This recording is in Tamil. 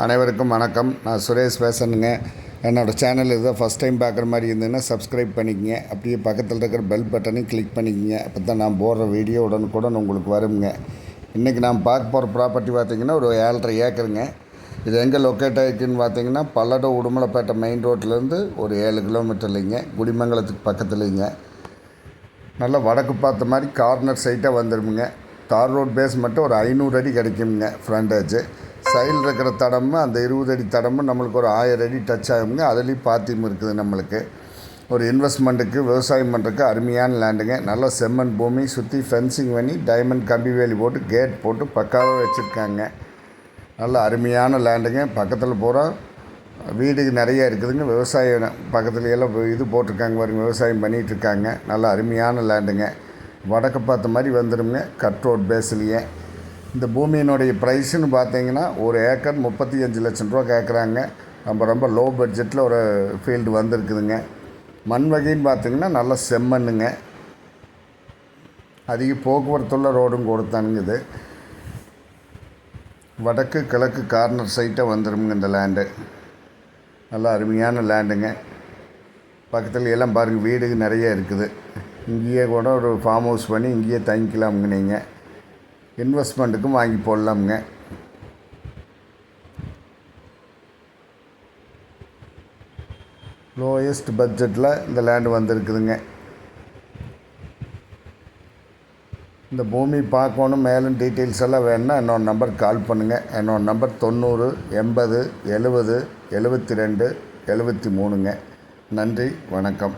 அனைவருக்கும் வணக்கம். நான் சுரேஷ் பேசுகிறேங்க. என்னோடய சேனல் இதுதான் ஃபஸ்ட் டைம் பார்க்குற மாதிரி இருந்ததுன்னா சப்ஸ்கிரைப் பண்ணிக்கங்க. அப்படியே பக்கத்தில் இருக்கிற பெல் பட்டனையும் கிளிக் பண்ணிக்கங்க. அப்போ தான் நான் போடுற வீடியோ உடனுக்குடன் உங்களுக்கு வருங்க. இன்றைக்கி நான் பார்க்க போகிற ப்ராப்பர்ட்டி பார்த்திங்கன்னா ஒரு 7.5 ஏக்கருங்க. இது எங்கே லொக்கேட் ஆகிருக்குன்னு பார்த்தீங்கன்னா பல்லடம் உடுமலைப்பேட்டை மெயின் ரோட்லேருந்து ஒரு 7 கிலோமீட்டர்லைங்க, குடிமங்கலத்துக்கு பக்கத்துலேங்க. நல்லா வடக்கு பார்த்த மாதிரி கார்னர் சைட்டாக வந்துடுமுங்க. தார் ரோட் பேஸ் மட்டும் ஒரு 500 அடி கிடைக்குங்க ஃப்ரண்டேஜ். சைடில் இருக்கிற தடமும் அந்த 20 அடி தடமும் நம்மளுக்கு ஒரு 1000 அடி டச் ஆகுங்க. அதுலேயும் பாத்தியும் இருக்குது. நம்மளுக்கு ஒரு இன்வெஸ்ட்மெண்ட்டுக்கு விவசாயம் பண்ணுறதுக்கு அருமையான லேண்டுங்க. நல்லா செம்மண் பூமி, சுற்றி ஃபென்சிங் பண்ணி டைமண்ட் கம்பி வேலி போட்டு கேட் போட்டு பக்காவாக வச்சுருக்காங்க. நல்ல அருமையான லேண்டுங்க. பக்கத்தில் பூரா வீடுக்கு நிறைய இருக்குதுங்க. விவசாயம் பக்கத்துல எல்லாம் இது போட்டிருக்காங்க பாருங்க, விவசாயம் பண்ணிகிட்ருக்காங்க. நல்ல அருமையான லேண்டுங்க. வடக்கு பார்த்த மாதிரி வந்துடுங்க, கட் ரோட் பேஸ்லேயே. இந்த பூமியினுடைய ப்ரைஸுன்னு பார்த்தீங்கன்னா ஒரு ஏக்கர் 35 லட்சம் ரூபா கேட்குறாங்க. ரொம்ப லோ பட்ஜெட்டில் ஒரு ஃபீல்டு வந்திருக்குதுங்க. மண் வகைன்னு பார்த்திங்கன்னா நல்ல செம்மண்ணுங்க. அதிக போக்குவரத்துள்ள ரோடும் கொடுத்தானுங்க. இது வடக்கு கிழக்கு கார்னர் சைட்டாக வந்துடுங்க இந்த லேண்டு. நல்லா அருமையான லேண்டுங்க. பக்கத்தில் எல்லாம் பாருங்கள், வீடு நிறைய இருக்குது. இங்கேயே கூட ஒரு ஃபார்ம் ஹவுஸ் பண்ணி இங்கேயே தங்கிக்கலாமுங்க. நீங்கள் இன்வெஸ்ட்மெண்ட்டுக்கும் வாங்கி போடலாமுங்க. லோயஸ்ட் பட்ஜெட்டில் இந்த லேண்டு வந்திருக்குதுங்க. இந்த பூமி பார்க்கணும், மேலும் டீட்டெயில்ஸ் எல்லாம் வேணுன்னா என்னோட நம்பருக்கு கால் பண்ணுங்கள். என்னோடய நம்பர் 90 80 70 72 73ங்க. நன்றி, வணக்கம்.